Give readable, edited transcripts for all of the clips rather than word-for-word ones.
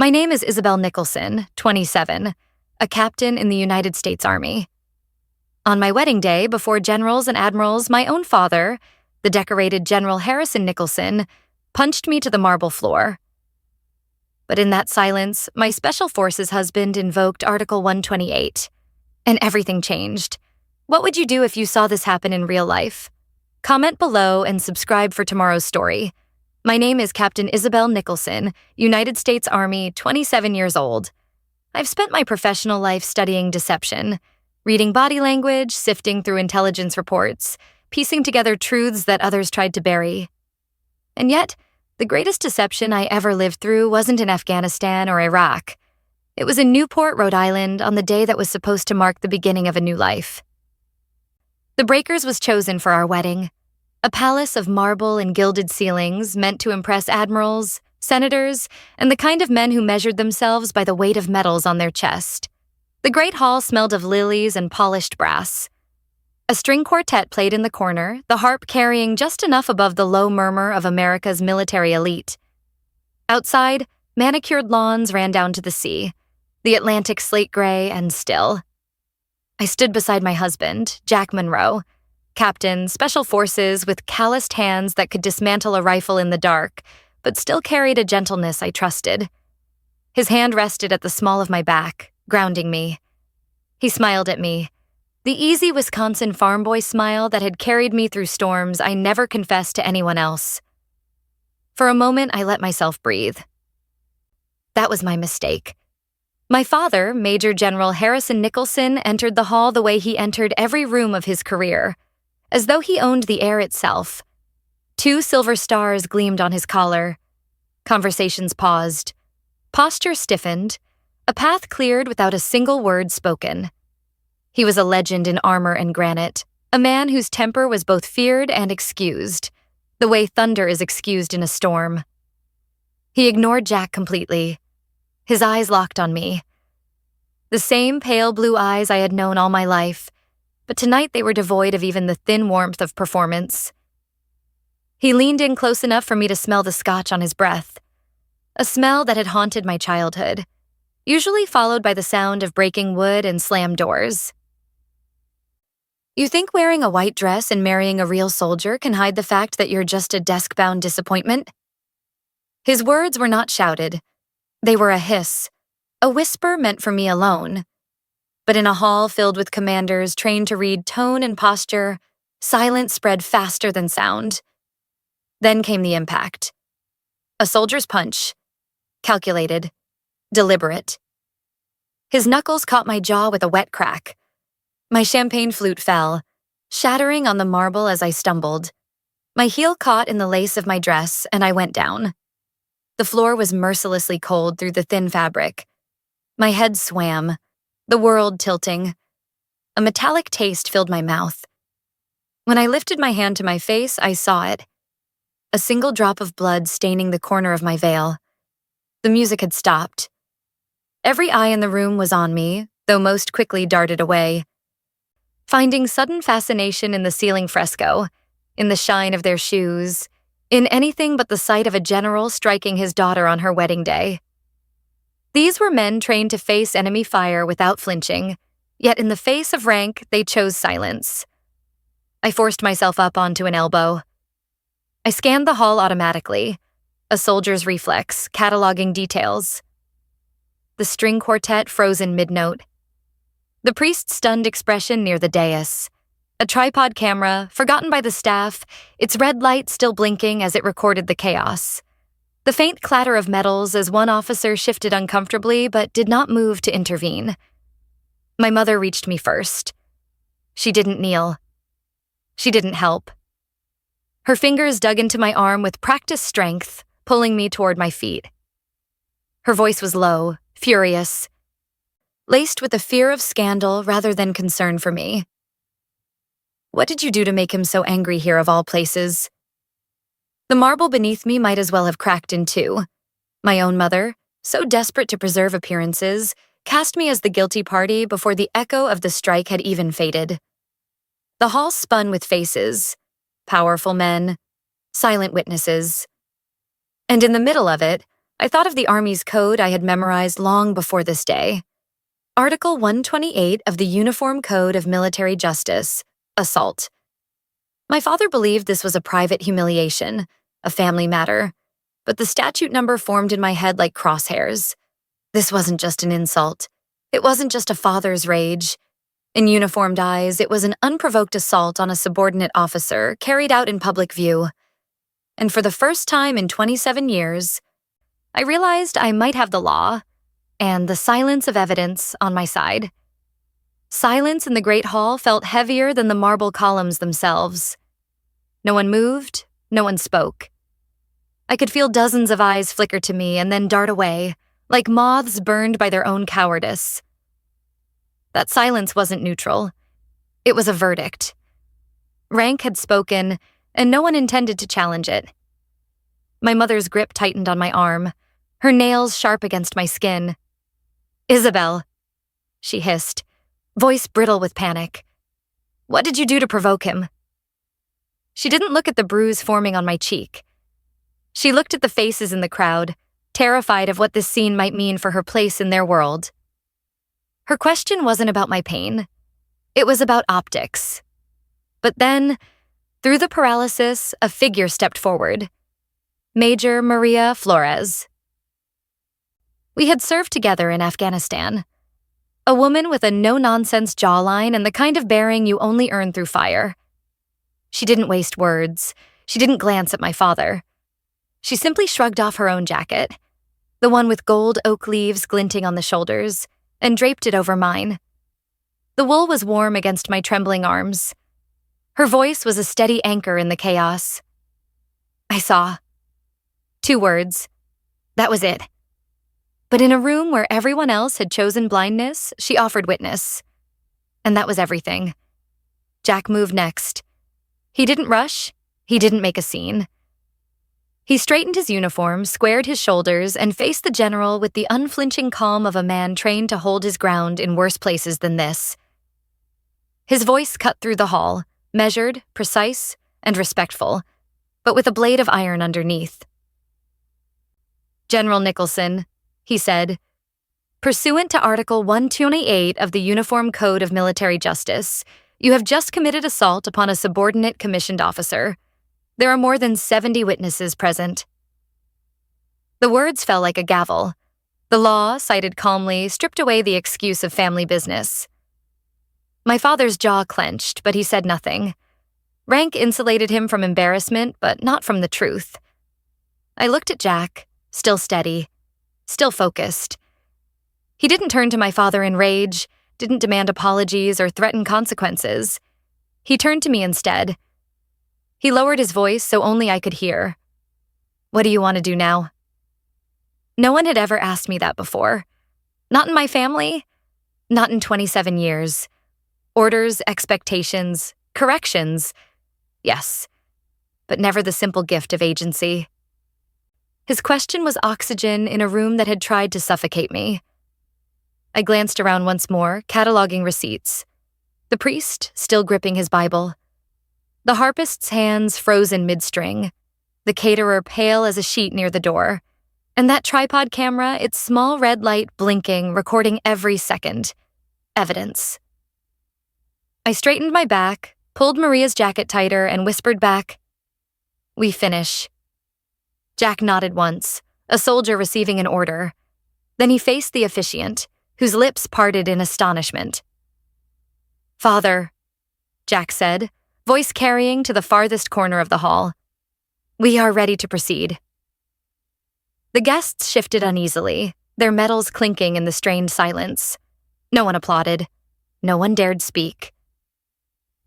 My name is Isabel Nicholson, 27, a captain in the United States Army. On my wedding day, before generals and admirals, my own father, the decorated General Harrison Nicholson, punched me to the marble floor. But in that silence, my Special Forces husband invoked Article 128, and everything changed. What would you do if you saw this happen in real life? Comment below and subscribe for tomorrow's story. My name is Captain Isabel Nicholson, United States Army, 27 years old. I've spent my professional life studying deception, reading body language, sifting through intelligence reports, piecing together truths that others tried to bury. And yet, the greatest deception I ever lived through wasn't in Afghanistan or Iraq. It was in Newport, Rhode Island, on the day that was supposed to mark the beginning of a new life. The Breakers was chosen for our wedding, a palace of marble and gilded ceilings meant to impress admirals, senators, and the kind of men who measured themselves by the weight of medals on their chest. The great hall smelled of lilies and polished brass. A string quartet played in the corner, the harp carrying just enough above the low murmur of America's military elite. Outside, manicured lawns ran down to the sea, the Atlantic slate gray and still. I stood beside my husband, Jack Monroe, Captain, Special Forces with calloused hands that could dismantle a rifle in the dark, but still carried a gentleness I trusted. His hand rested at the small of my back, grounding me. He smiled at me, the easy Wisconsin farm boy smile that had carried me through storms I never confessed to anyone else. For a moment, I let myself breathe. That was my mistake. My father, Major General Harrison Nicholson, entered the hall the way he entered every room of his career, as though he owned the air itself. 2 silver stars gleamed on his collar. Conversations paused. Posture stiffened. A path cleared without a single word spoken. He was a legend in armor and granite, a man whose temper was both feared and excused, the way thunder is excused in a storm. He ignored Jack completely. His eyes locked on me. The same pale blue eyes I had known all my life, but tonight they were devoid of even the thin warmth of performance. He leaned in close enough for me to smell the scotch on his breath, a smell that had haunted my childhood, usually followed by the sound of breaking wood and slammed doors. You think wearing a white dress and marrying a real soldier can hide the fact that you're just a desk-bound disappointment? His words were not shouted. They were a hiss, a whisper meant for me alone. But in a hall filled with commanders trained to read tone and posture, silence spread faster than sound. Then came the impact. A soldier's punch. Calculated. Deliberate. His knuckles caught my jaw with a wet crack. My champagne flute fell, shattering on the marble as I stumbled. My heel caught in the lace of my dress, and I went down. The floor was mercilessly cold through the thin fabric. My head swam, the world tilting. A metallic taste filled my mouth. When I lifted my hand to my face, I saw it. A single drop of blood staining the corner of my veil. The music had stopped. Every eye in the room was on me, though most quickly darted away. Finding sudden fascination in the ceiling fresco, in the shine of their shoes, in anything but the sight of a general striking his daughter on her wedding day. These were men trained to face enemy fire without flinching, yet in the face of rank, they chose silence. I forced myself up onto an elbow. I scanned the hall automatically, a soldier's reflex, cataloging details. The string quartet froze in mid-note. The priest's stunned expression near the dais. A tripod camera, forgotten by the staff, its red light still blinking as it recorded the chaos. The faint clatter of metals as one officer shifted uncomfortably but did not move to intervene. My mother reached me first. She didn't kneel. She didn't help. Her fingers dug into my arm with practiced strength, pulling me toward my feet. Her voice was low, furious, laced with a fear of scandal rather than concern for me. What did you do to make him so angry here of all places? The marble beneath me might as well have cracked in two. My own mother, so desperate to preserve appearances, cast me as the guilty party before the echo of the strike had even faded. The hall spun with faces, powerful men, silent witnesses. And in the middle of it, I thought of the Army's code I had memorized long before this day. Article 128 of the Uniform Code of Military Justice, assault. My father believed this was a private humiliation, a family matter, but the statute number formed in my head like crosshairs. This wasn't just an insult. It wasn't just a father's rage. In uniformed eyes, it was an unprovoked assault on a subordinate officer carried out in public view. And for the first time in 27 years, I realized I might have the law and the silence of evidence on my side. Silence in the Great Hall felt heavier than the marble columns themselves. No one moved, no one spoke. I could feel dozens of eyes flicker to me and then dart away, like moths burned by their own cowardice. That silence wasn't neutral. It was a verdict. Rank had spoken, and no one intended to challenge it. My mother's grip tightened on my arm, her nails sharp against my skin. "Isabel," she hissed, voice brittle with panic. "What did you do to provoke him?" She didn't look at the bruise forming on my cheek. She looked at the faces in the crowd, terrified of what this scene might mean for her place in their world. Her question wasn't about my pain. It was about optics. But then, through the paralysis, a figure stepped forward. Major Maria Flores. We had served together in Afghanistan. A woman with a no-nonsense jawline and the kind of bearing you only earn through fire. She didn't waste words. She didn't glance at my father. She simply shrugged off her own jacket, the one with gold oak leaves glinting on the shoulders, and draped it over mine. The wool was warm against my trembling arms. Her voice was a steady anchor in the chaos. I saw. 2 words. That was it. But in a room where everyone else had chosen blindness, she offered witness. And that was everything. Jack moved next. He didn't rush. He didn't make a scene. He straightened his uniform, squared his shoulders, and faced the general with the unflinching calm of a man trained to hold his ground in worse places than this. His voice cut through the hall, measured, precise, and respectful, but with a blade of iron underneath. "General Nicholson," he said, "pursuant to Article 128 of the Uniform Code of Military Justice, you have just committed assault upon a subordinate commissioned officer. There are more than 70 witnesses present." The words fell like a gavel. The law, cited calmly, stripped away the excuse of family business. My father's jaw clenched, but he said nothing. Rank insulated him from embarrassment, but not from the truth. I looked at Jack, still steady, still focused. He didn't turn to my father in rage, didn't demand apologies or threaten consequences. He turned to me instead. He lowered his voice so only I could hear. "What do you want to do now?" No one had ever asked me that before. Not in my family, not in 27 years. Orders, expectations, corrections. Yes, but never the simple gift of agency. His question was oxygen in a room that had tried to suffocate me. I glanced around once more, cataloging receipts. The priest, still gripping his Bible. The harpist's hands frozen mid-string. The caterer pale as a sheet near the door. And that tripod camera, its small red light blinking, recording every second. Evidence. I straightened my back, pulled Maria's jacket tighter, and whispered back, "We finish." Jack nodded once, a soldier receiving an order. Then he faced the officiant, whose lips parted in astonishment. "Father," Jack said, voice carrying to the farthest corner of the hall. "We are ready to proceed." The guests shifted uneasily, their medals clinking in the strained silence. No one applauded. No one dared speak.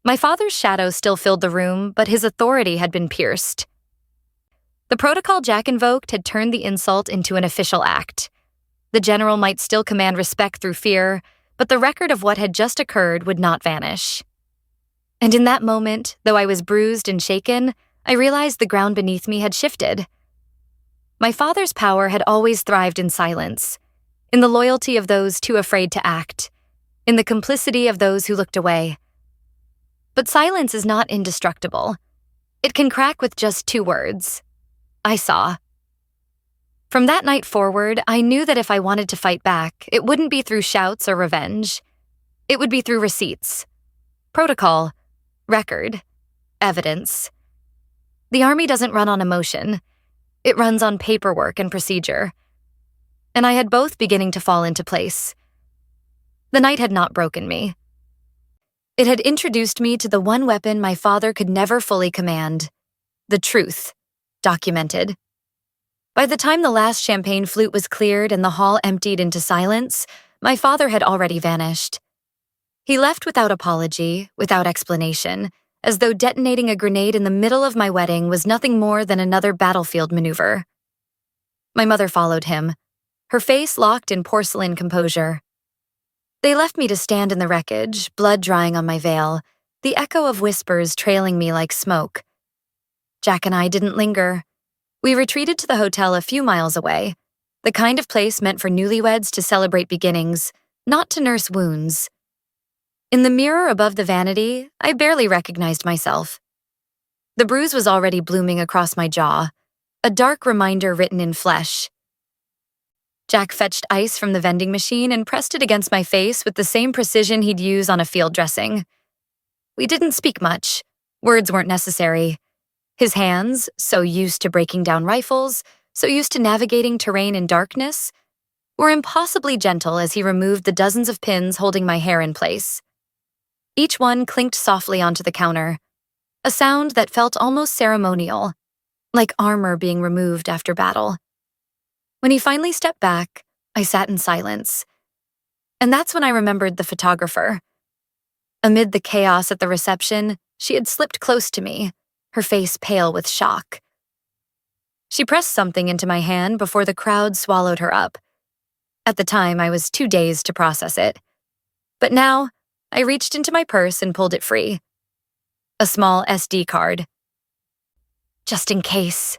My father's shadow still filled the room, but his authority had been pierced. The protocol Jack invoked had turned the insult into an official act. The general might still command respect through fear, but the record of what had just occurred would not vanish. And in that moment, though I was bruised and shaken, I realized the ground beneath me had shifted. My father's power had always thrived in silence, in the loyalty of those too afraid to act, in the complicity of those who looked away. But silence is not indestructible. It can crack with just 2 words. I saw. From that night forward, I knew that if I wanted to fight back, it wouldn't be through shouts or revenge. It would be through receipts, protocol, record, evidence. The Army doesn't run on emotion. It runs on paperwork and procedure. And I had both beginning to fall into place. The night had not broken me. It had introduced me to the one weapon my father could never fully command: the truth, documented. By the time the last champagne flute was cleared and the hall emptied into silence, my father had already vanished. He left without apology, without explanation, as though detonating a grenade in the middle of my wedding was nothing more than another battlefield maneuver. My mother followed him, her face locked in porcelain composure. They left me to stand in the wreckage, blood drying on my veil, the echo of whispers trailing me like smoke. Jack and I didn't linger. We retreated to the hotel a few miles away, the kind of place meant for newlyweds to celebrate beginnings, not to nurse wounds. In the mirror above the vanity, I barely recognized myself. The bruise was already blooming across my jaw, a dark reminder written in flesh. Jack fetched ice from the vending machine and pressed it against my face with the same precision he'd use on a field dressing. We didn't speak much. Words weren't necessary. His hands, so used to breaking down rifles, so used to navigating terrain in darkness, were impossibly gentle as he removed the dozens of pins holding my hair in place. Each one clinked softly onto the counter, a sound that felt almost ceremonial, like armor being removed after battle. When he finally stepped back, I sat in silence. And that's when I remembered the photographer. Amid the chaos at the reception, she had slipped close to me, her face pale with shock. She pressed something into my hand before the crowd swallowed her up. At the time, I was too dazed to process it. But now, I reached into my purse and pulled it free. A small SD card. "Just in case,"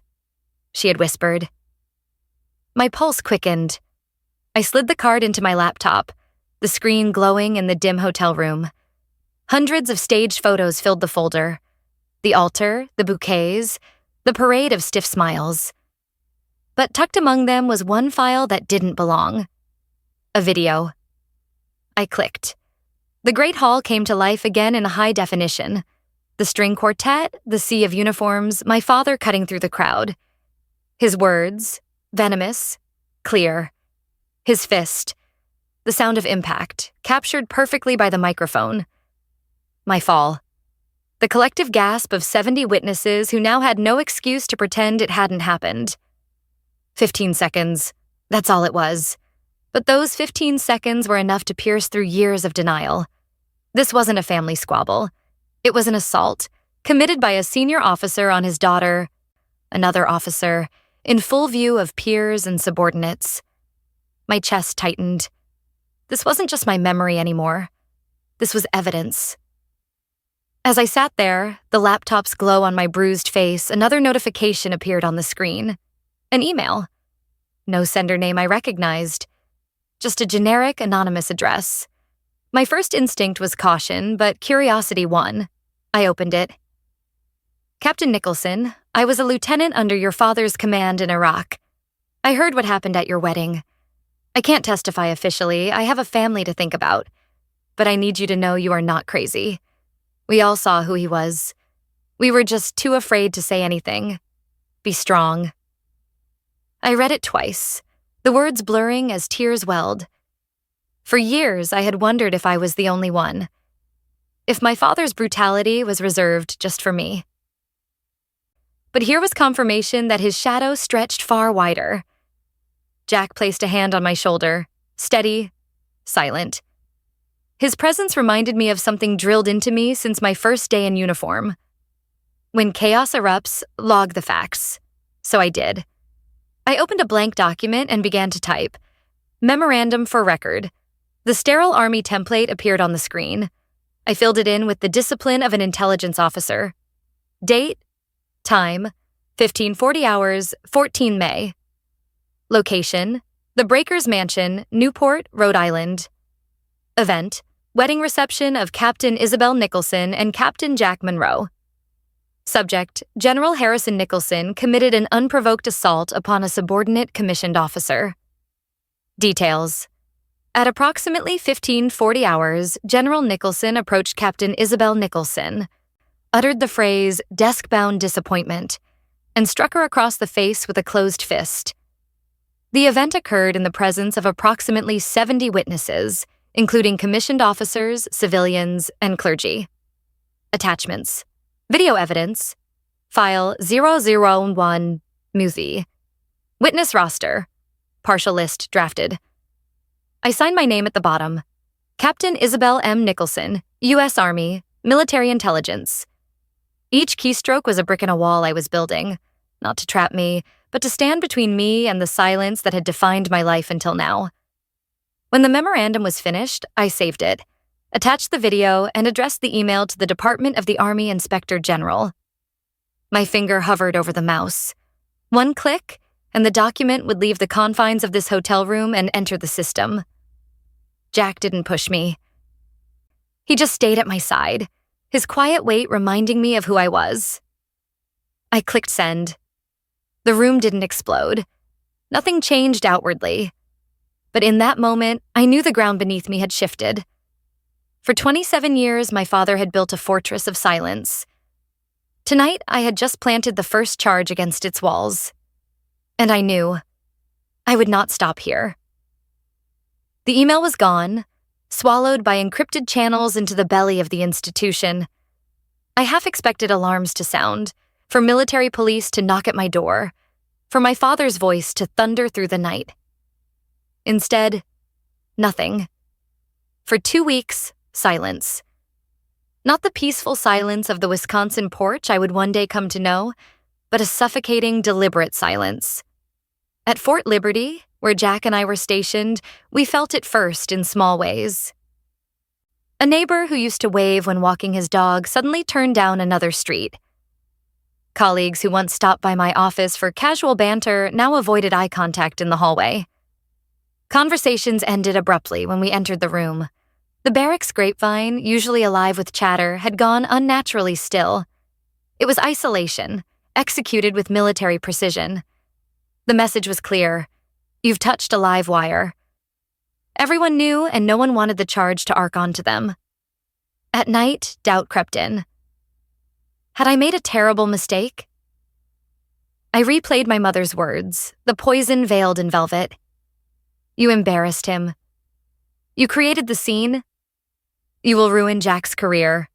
she had whispered. My pulse quickened. I slid the card into my laptop, the screen glowing in the dim hotel room. Hundreds of staged photos filled the folder. The altar, the bouquets, the parade of stiff smiles. But tucked among them was one file that didn't belong. A video. I clicked. The Great Hall came to life again in high definition. The string quartet, the sea of uniforms, my father cutting through the crowd. His words, venomous, clear. His fist, the sound of impact, captured perfectly by the microphone. My fall. The collective gasp of 70 witnesses who now had no excuse to pretend it hadn't happened. 15 seconds. That's all it was. But those 15 seconds were enough to pierce through years of denial. This wasn't a family squabble. It was an assault, committed by a senior officer on his daughter, another officer, in full view of peers and subordinates. My chest tightened. This wasn't just my memory anymore. This was evidence. As I sat there, the laptop's glow on my bruised face, another notification appeared on the screen. An email. No sender name I recognized. Just a generic, anonymous address. My first instinct was caution, but curiosity won. I opened it. "Captain Nicholson, I was a lieutenant under your father's command in Iraq. I heard what happened at your wedding. I can't testify officially, I have a family to think about. But I need you to know you are not crazy. We all saw who he was. We were just too afraid to say anything. Be strong." I read it twice, the words blurring as tears welled. For years, I had wondered if I was the only one. If my father's brutality was reserved just for me. But here was confirmation that his shadow stretched far wider. Jack placed a hand on my shoulder, steady, silent. His presence reminded me of something drilled into me since my first day in uniform. When chaos erupts, log the facts. So I did. I opened a blank document and began to type. Memorandum for record. The sterile Army template appeared on the screen. I filled it in with the discipline of an intelligence officer. Date, time, 1540 hours, 14 May. Location, the Breakers Mansion, Newport, Rhode Island. Event, wedding reception of Captain Isabel Nicholson and Captain Jack Monroe. Subject: General Harrison Nicholson committed an unprovoked assault upon a subordinate commissioned officer. Details: At approximately 15:40 hours, General Nicholson approached Captain Isabel Nicholson, uttered the phrase "desk-bound disappointment," and struck her across the face with a closed fist. The event occurred in the presence of approximately 70 witnesses, including commissioned officers, civilians, and clergy. Attachments: Video evidence, File 001 Muthi. Witness roster, partial list drafted. I sign my name at the bottom. Captain Isabel M. Nicholson, U.S. Army, Military Intelligence. Each keystroke was a brick in a wall I was building, not to trap me, but to stand between me and the silence that had defined my life until now. When the memorandum was finished, I saved it, attached the video, and addressed the email to the Department of the Army Inspector General. My finger hovered over the mouse. One click, and the document would leave the confines of this hotel room and enter the system. Jack didn't push me. He just stayed at my side, his quiet weight reminding me of who I was. I clicked send. The room didn't explode. Nothing changed outwardly. But in that moment, I knew the ground beneath me had shifted. For 27 years, my father had built a fortress of silence. Tonight, I had just planted the first charge against its walls. And I knew I would not stop here. The email was gone, swallowed by encrypted channels into the belly of the institution. I half expected alarms to sound, for military police to knock at my door, for my father's voice to thunder through the night. Instead, nothing. For 2 weeks, silence. Not the peaceful silence of the Wisconsin porch I would one day come to know, but a suffocating, deliberate silence. At Fort Liberty, where Jack and I were stationed, we felt it first in small ways. A neighbor who used to wave when walking his dog suddenly turned down another street. Colleagues who once stopped by my office for casual banter now avoided eye contact in the hallway. Conversations ended abruptly when we entered the room. The barracks grapevine, usually alive with chatter, had gone unnaturally still. It was isolation, executed with military precision. The message was clear: you've touched a live wire. Everyone knew, and no one wanted the charge to arc onto them. At night, doubt crept in. Had I made a terrible mistake? I replayed my mother's words, the poison veiled in velvet. You embarrassed him. You created the scene. You will ruin Jack's career.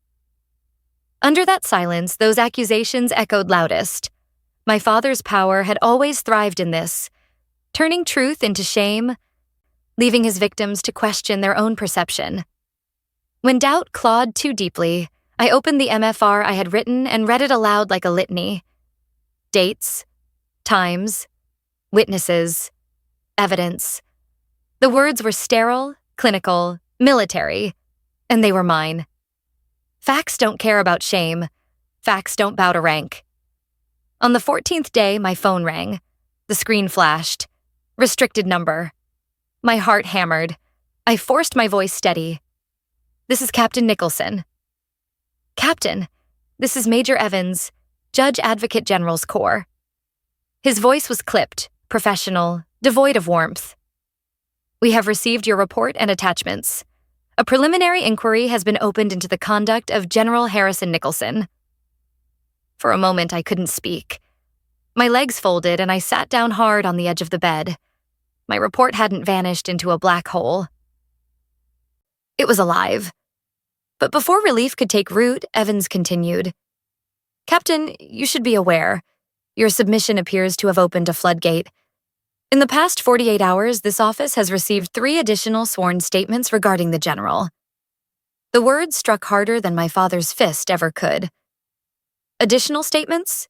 Under that silence, those accusations echoed loudest. My father's power had always thrived in this, turning truth into shame, leaving his victims to question their own perception. When doubt clawed too deeply, I opened the MFR I had written and read it aloud like a litany. Dates, times, witnesses, evidence. The words were sterile, clinical, military, and they were mine. Facts don't care about shame. Facts don't bow to rank. On the 14th day, my phone rang. The screen flashed. Restricted number. My heart hammered. I forced my voice steady. This is Captain Nicholson. Captain, this is Major Evans, Judge Advocate General's Corps. His voice was clipped, professional, devoid of warmth. We have received your report and attachments. A preliminary inquiry has been opened into the conduct of General Harrison Nicholson. For a moment, I couldn't speak. My legs folded and I sat down hard on the edge of the bed. My report hadn't vanished into a black hole. It was alive. But before relief could take root, Evans continued. Captain, you should be aware. Your submission appears to have opened a floodgate. In the past 48 hours, this office has received 3 additional sworn statements regarding the general. The words struck harder than my father's fist ever could. Additional statements?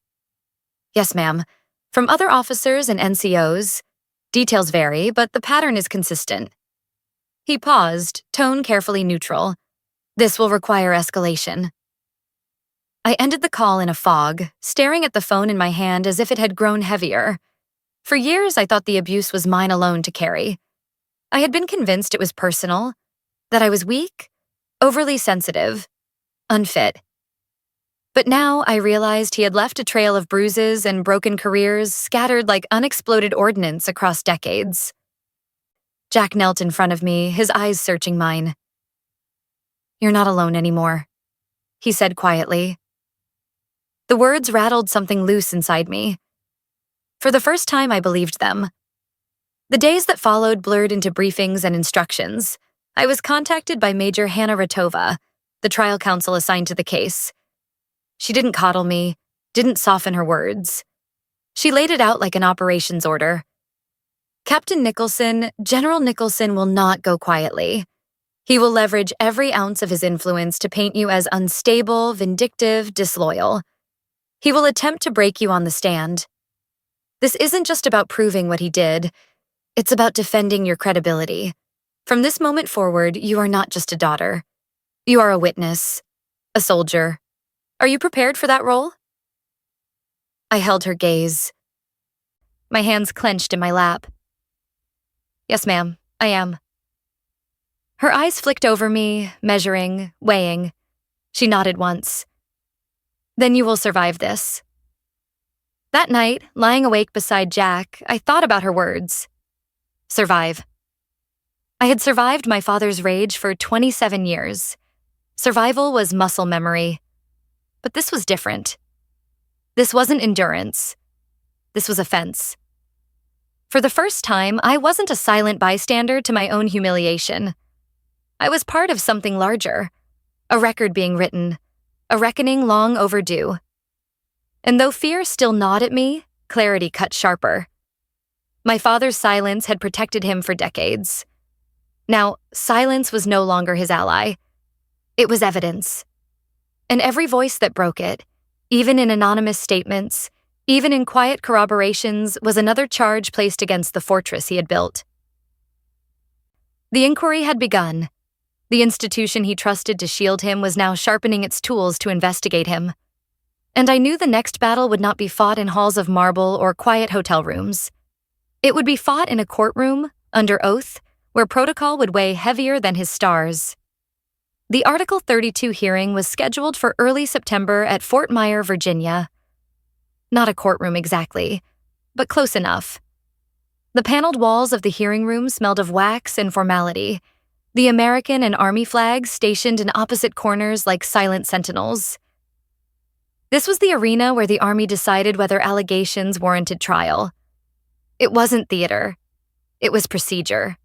Yes, ma'am. From other officers and NCOs. Details vary, but the pattern is consistent. He paused, tone carefully neutral. This will require escalation. I ended the call in a fog, staring at the phone in my hand as if it had grown heavier. For years, I thought the abuse was mine alone to carry. I had been convinced it was personal, that I was weak, overly sensitive, unfit. But now I realized he had left a trail of bruises and broken careers scattered like unexploded ordnance across decades. Jack knelt in front of me, his eyes searching mine. "You're not alone anymore," he said quietly. The words rattled something loose inside me. For the first time, I believed them. The days that followed blurred into briefings and instructions. I was contacted by Major Hannah Ratova, the trial counsel assigned to the case. She didn't coddle me, didn't soften her words. She laid it out like an operations order. "Captain Nicholson, General Nicholson will not go quietly. He will leverage every ounce of his influence to paint you as unstable, vindictive, disloyal. He will attempt to break you on the stand. This isn't just about proving what he did. It's about defending your credibility. From this moment forward, you are not just a daughter. You are a witness, a soldier. Are you prepared for that role?" I held her gaze. My hands clenched in my lap. "Yes, ma'am, I am." Her eyes flicked over me, measuring, weighing. She nodded once. "Then you will survive this." That night, lying awake beside Jack, I thought about her words. Survive. I had survived my father's rage for 27 years. Survival was muscle memory. But this was different. This wasn't endurance. This was offense. For the first time, I wasn't a silent bystander to my own humiliation. I was part of something larger, a record being written, a reckoning long overdue. And though fear still gnawed at me, clarity cut sharper. My father's silence had protected him for decades. Now, silence was no longer his ally. It was evidence. And every voice that broke it, even in anonymous statements, even in quiet corroborations, was another charge placed against the fortress he had built. The inquiry had begun. The institution he trusted to shield him was now sharpening its tools to investigate him. And I knew the next battle would not be fought in halls of marble or quiet hotel rooms. It would be fought in a courtroom, under oath, where protocol would weigh heavier than his stars. The Article 32 hearing was scheduled for early September at Fort Myer, Virginia. Not a courtroom exactly, but close enough. The paneled walls of the hearing room smelled of wax and formality, the American and Army flags stationed in opposite corners like silent sentinels. This was the arena where the Army decided whether allegations warranted trial. It wasn't theater. It was procedure.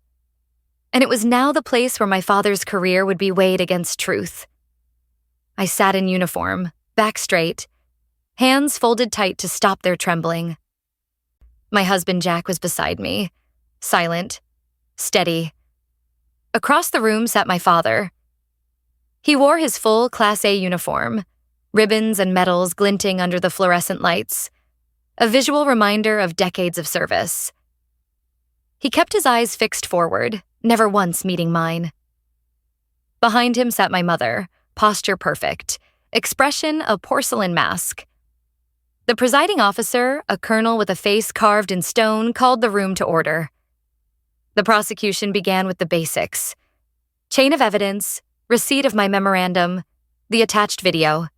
And it was now the place where my father's career would be weighed against truth. I sat in uniform, back straight, hands folded tight to stop their trembling. My husband Jack was beside me, silent, steady. Across the room sat my father. He wore his full Class A uniform, ribbons and medals glinting under the fluorescent lights, a visual reminder of decades of service. He kept his eyes fixed forward, never once meeting mine. Behind him sat my mother, posture perfect, expression a porcelain mask. The presiding officer, a colonel with a face carved in stone, called the room to order. The prosecution began with the basics: chain of evidence, receipt of my memorandum, the attached video.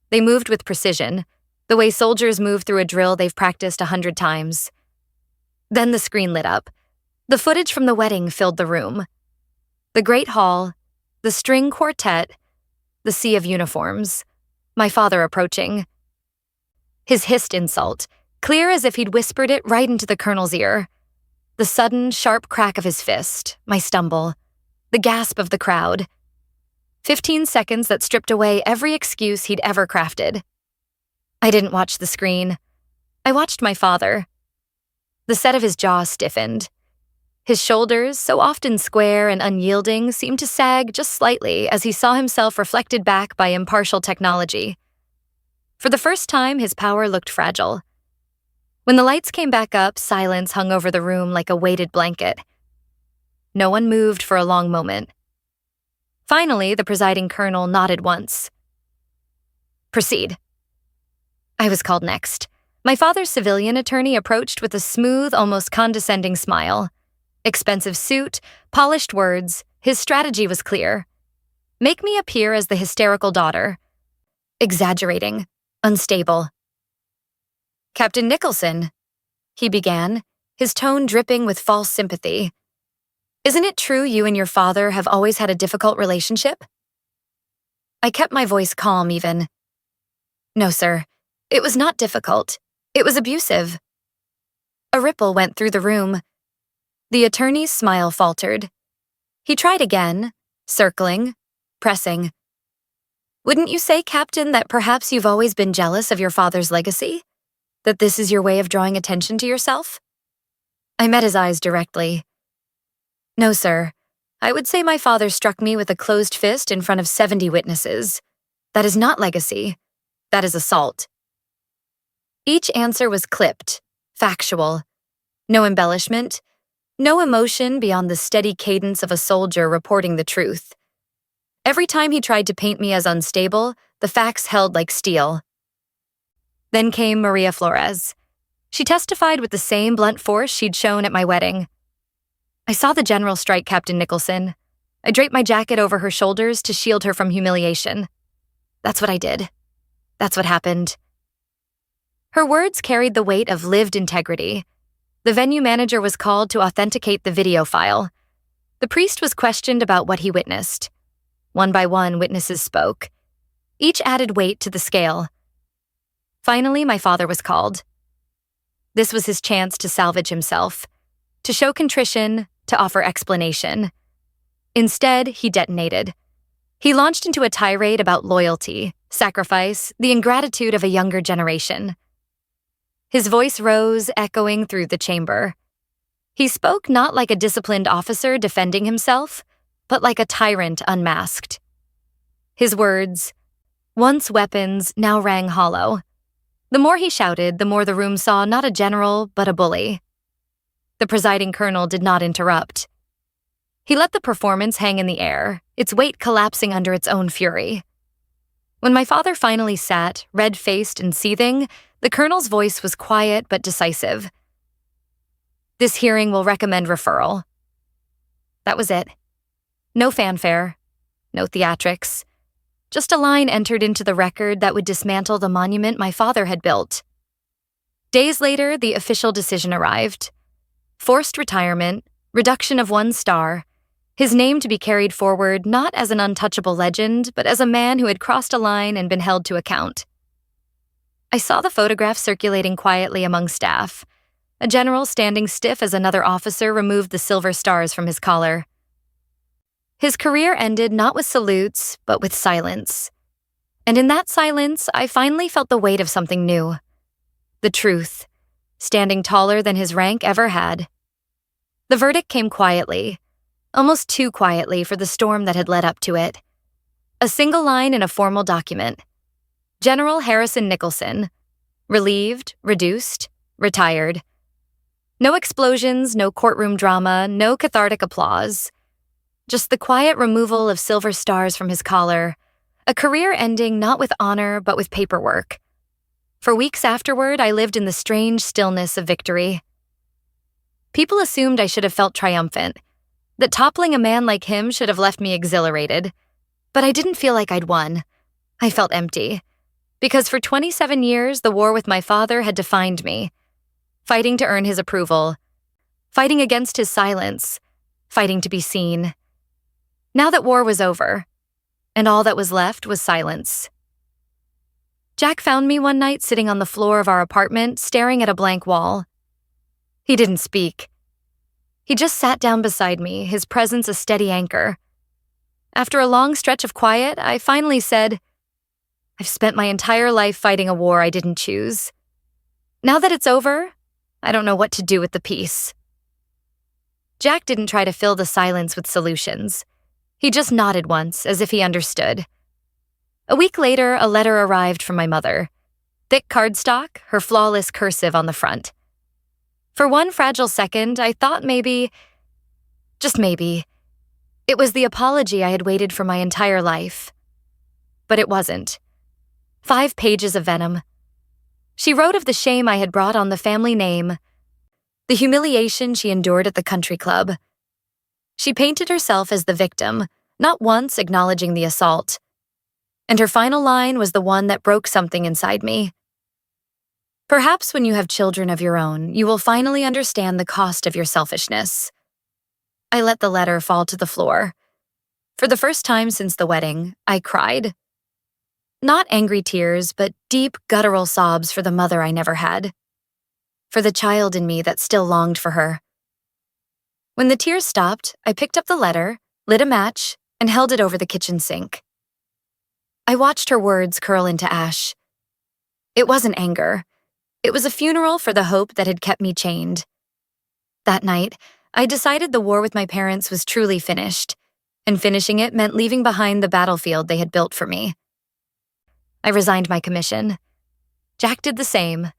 They moved with precision, the way soldiers move through a drill they've practiced 100 times. Then the screen lit up. The footage from the wedding filled the room. The Great Hall, the string quartet, the sea of uniforms, my father approaching. His hissed insult, clear as if he'd whispered it right into the colonel's ear. The sudden, sharp crack of his fist, my stumble, the gasp of the crowd. 15 seconds that stripped away every excuse he'd ever crafted. I didn't watch the screen. I watched my father. The set of his jaw stiffened. His shoulders, so often square and unyielding, seemed to sag just slightly as he saw himself reflected back by impartial technology. For the first time, his power looked fragile. When the lights came back up, silence hung over the room like a weighted blanket. No one moved for a long moment. Finally, the presiding colonel nodded once. "Proceed." I was called next. My father's civilian attorney approached with a smooth, almost condescending smile. Expensive suit, polished words, his strategy was clear. Make me appear as the hysterical daughter. exaggerating, unstable. "Captain Nicholson," he began, his tone dripping with false sympathy. "Isn't it true you and your father have always had a difficult relationship?" I kept my voice calm even. "No, sir. It was not difficult. It was abusive." A ripple went through the room. The attorney's smile faltered. He tried again, circling, pressing. "Wouldn't you say, Captain, that perhaps you've always been jealous of your father's legacy? That this is your way of drawing attention to yourself?" I met his eyes directly. "No, sir. I would say my father struck me with a closed fist in front of 70 witnesses. That is not legacy. That is assault." Each answer was clipped, factual. No embellishment, no emotion beyond the steady cadence of a soldier reporting the truth. Every time he tried to paint me as unstable, the facts held like steel. Then came Maria Flores. She testified with the same blunt force she'd shown at my wedding. "I saw the general strike Captain Nicholson. I draped my jacket over her shoulders to shield her from humiliation. That's what I did. That's what happened." Her words carried the weight of lived integrity. The venue manager was called to authenticate the video file. The priest was questioned about what he witnessed. One by one, witnesses spoke. Each added weight to the scale. Finally, my father was called. This was his chance to salvage himself, to show contrition, to offer explanation. Instead, he detonated. He launched into a tirade about loyalty, sacrifice, the ingratitude of a younger generation. His voice rose, echoing through the chamber. He spoke not like a disciplined officer defending himself, but like a tyrant unmasked. His words, once weapons, now rang hollow. The more he shouted, the more the room saw not a general, but a bully. The presiding colonel did not interrupt. He let the performance hang in the air, its weight collapsing under its own fury. When my father finally sat, red-faced and seething, the colonel's voice was quiet but decisive. "This hearing will recommend referral." That was it. No fanfare, no theatrics. Just a line entered into the record that would dismantle the monument my father had built. Days later, the official decision arrived. Forced retirement, reduction of 1 star, his name to be carried forward not as an untouchable legend, but as a man who had crossed a line and been held to account. I saw the photograph circulating quietly among staff, a general standing stiff as another officer removed the silver stars from his collar. His career ended not with salutes, but with silence. And in that silence, I finally felt the weight of something new. The truth, standing taller than his rank ever had. The verdict came quietly, almost too quietly for the storm that had led up to it. A single line in a formal document. General Harrison Nicholson. Relieved, reduced, retired. No explosions, no courtroom drama, no cathartic applause. Just the quiet removal of silver stars from his collar, a career ending not with honor but with paperwork. For weeks afterward, I lived in the strange stillness of victory. People assumed I should have felt triumphant, that toppling a man like him should have left me exhilarated. But I didn't feel like I'd won. I felt empty. Because for 27 years, the war with my father had defined me, fighting to earn his approval, fighting against his silence, fighting to be seen. Now that war was over, and all that was left was silence. Jack found me one night sitting on the floor of our apartment, staring at a blank wall. He didn't speak. He just sat down beside me, his presence a steady anchor. After a long stretch of quiet, I finally said, "I've spent my entire life fighting a war I didn't choose. Now that it's over, I don't know what to do with the peace." Jack didn't try to fill the silence with solutions. He just nodded once, as if he understood. A week later, a letter arrived from my mother. Thick cardstock, her flawless cursive on the front. For one fragile second, I thought maybe, just maybe, it was the apology I had waited for my entire life. But it wasn't. 5 pages of venom. She wrote of the shame I had brought on the family name, the humiliation she endured at the country club. She painted herself as the victim, not once acknowledging the assault. And her final line was the one that broke something inside me. Perhaps when you have children of your own, you will finally understand the cost of your selfishness. I let the letter fall to the floor. For the first time since the wedding, I cried. Not angry tears, but deep, guttural sobs for the mother I never had. For the child in me that still longed for her. When the tears stopped, I picked up the letter, lit a match, and held it over the kitchen sink. I watched her words curl into ash. It wasn't anger. It was a funeral for the hope that had kept me chained. That night, I decided the war with my parents was truly finished, and finishing it meant leaving behind the battlefield they had built for me. I resigned my commission. Jack did the same.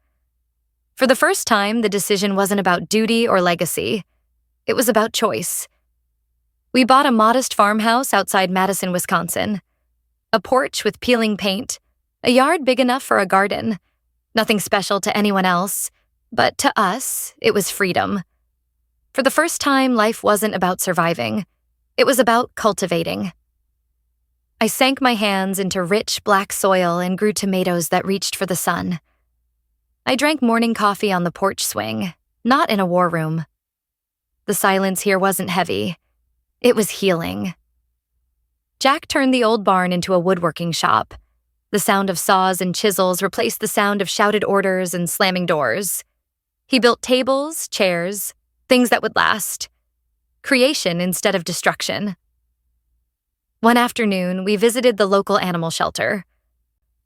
For the first time, the decision wasn't about duty or legacy. It was about choice. We bought a modest farmhouse outside Madison, Wisconsin. A porch with peeling paint, a yard big enough for a garden. Nothing special to anyone else, but to us, it was freedom. For the first time, life wasn't about surviving. It was about cultivating. I sank my hands into rich black soil and grew tomatoes that reached for the sun. I drank morning coffee on the porch swing, not in a war room. The silence here wasn't heavy. It was healing. Jack turned the old barn into a woodworking shop. The sound of saws and chisels replaced the sound of shouted orders and slamming doors. He built tables, chairs, things that would last. Creation instead of destruction. One afternoon, we visited the local animal shelter.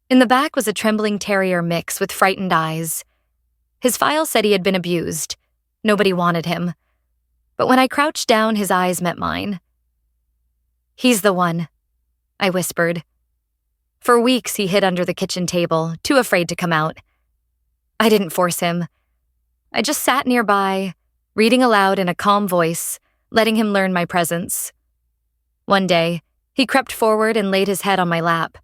In the back was a trembling terrier mix with frightened eyes. His file said he had been abused. Nobody wanted him. But when I crouched down, his eyes met mine. "He's the one," I whispered. For weeks, he hid under the kitchen table, too afraid to come out. I didn't force him. I just sat nearby, reading aloud in a calm voice, letting him learn my presence. One day, he crept forward and laid his head on my lap.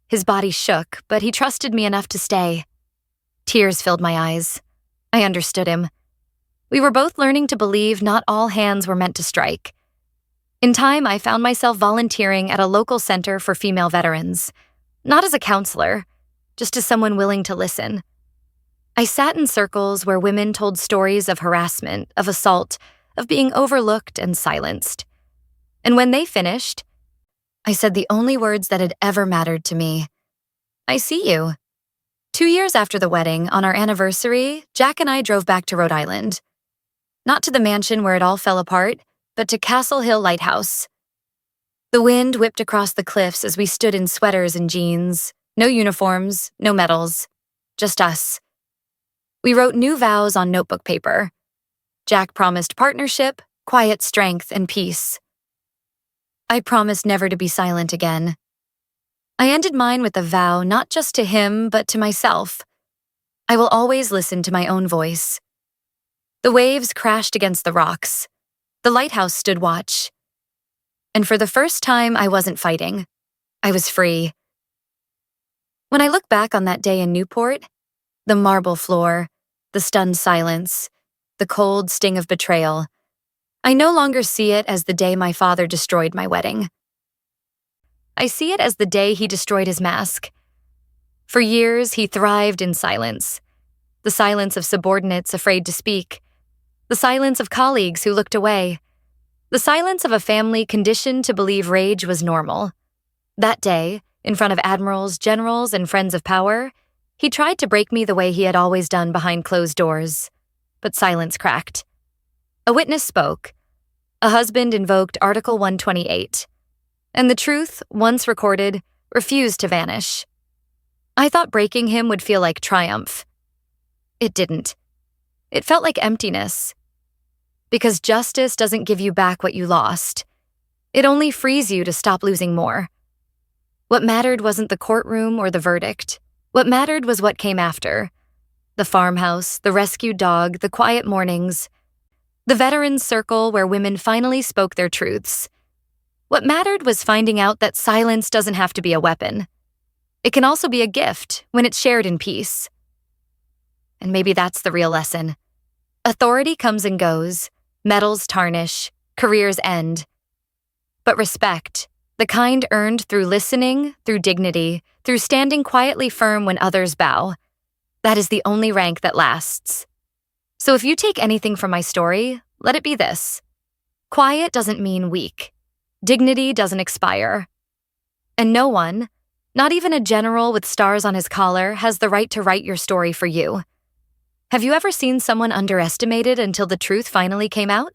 His body shook, but he trusted me enough to stay. Tears filled my eyes. I understood him. We were both learning to believe not all hands were meant to strike. In time, I found myself volunteering at a local center for female veterans. Not as a counselor, just as someone willing to listen. I sat in circles where women told stories of harassment, of assault, of being overlooked and silenced. And when they finished, I said the only words that had ever mattered to me. "I see you." 2 years after the wedding, on our anniversary, Jack and I drove back to Rhode Island. Not to the mansion where it all fell apart, but to Castle Hill Lighthouse. The wind whipped across the cliffs as we stood in sweaters and jeans. No uniforms, no medals, just us. We wrote new vows on notebook paper. Jack promised partnership, quiet strength, and peace. I promised never to be silent again. I ended mine with a vow not just to him, but to myself. I will always listen to my own voice. The waves crashed against the rocks. The lighthouse stood watch. And for the first time, I wasn't fighting. I was free. When I look back on that day in Newport, the marble floor, the stunned silence, the cold sting of betrayal, I no longer see it as the day my father destroyed my wedding. I see it as the day he destroyed his mask. For years, he thrived in silence. The silence of subordinates afraid to speak. The silence of colleagues who looked away. The silence of a family conditioned to believe rage was normal. That day, in front of admirals, generals, and friends of power, he tried to break me the way he had always done behind closed doors. But silence cracked. A witness spoke. A husband invoked Article 128. And the truth, once recorded, refused to vanish. I thought breaking him would feel like triumph. It didn't. It felt like emptiness. Because justice doesn't give you back what you lost. It only frees you to stop losing more. What mattered wasn't the courtroom or the verdict. What mattered was what came after. The farmhouse, the rescued dog, the quiet mornings. The veterans' circle where women finally spoke their truths. What mattered was finding out that silence doesn't have to be a weapon. It can also be a gift when it's shared in peace. And maybe that's the real lesson. Authority comes and goes, medals tarnish, careers end. But respect, The kind earned through listening, through dignity, through standing quietly firm when others bow. That is the only rank that lasts. So if you take anything from my story, let it be this. Quiet doesn't mean weak. Dignity doesn't expire. And no one, not even a general with stars on his collar, has the right to write your story for you. Have you ever seen someone underestimated until the truth finally came out?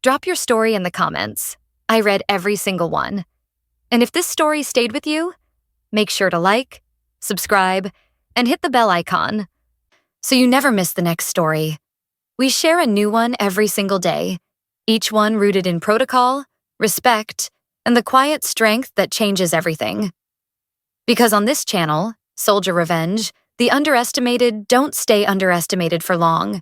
Drop your story in the comments. I read every single one. And if this story stayed with you, make sure to like, subscribe, and hit the bell icon so you never miss the next story. We share a new one every single day, each one rooted in protocol, respect, and the quiet strength that changes everything. Because on this channel, Soldier Revenge, the underestimated don't stay underestimated for long.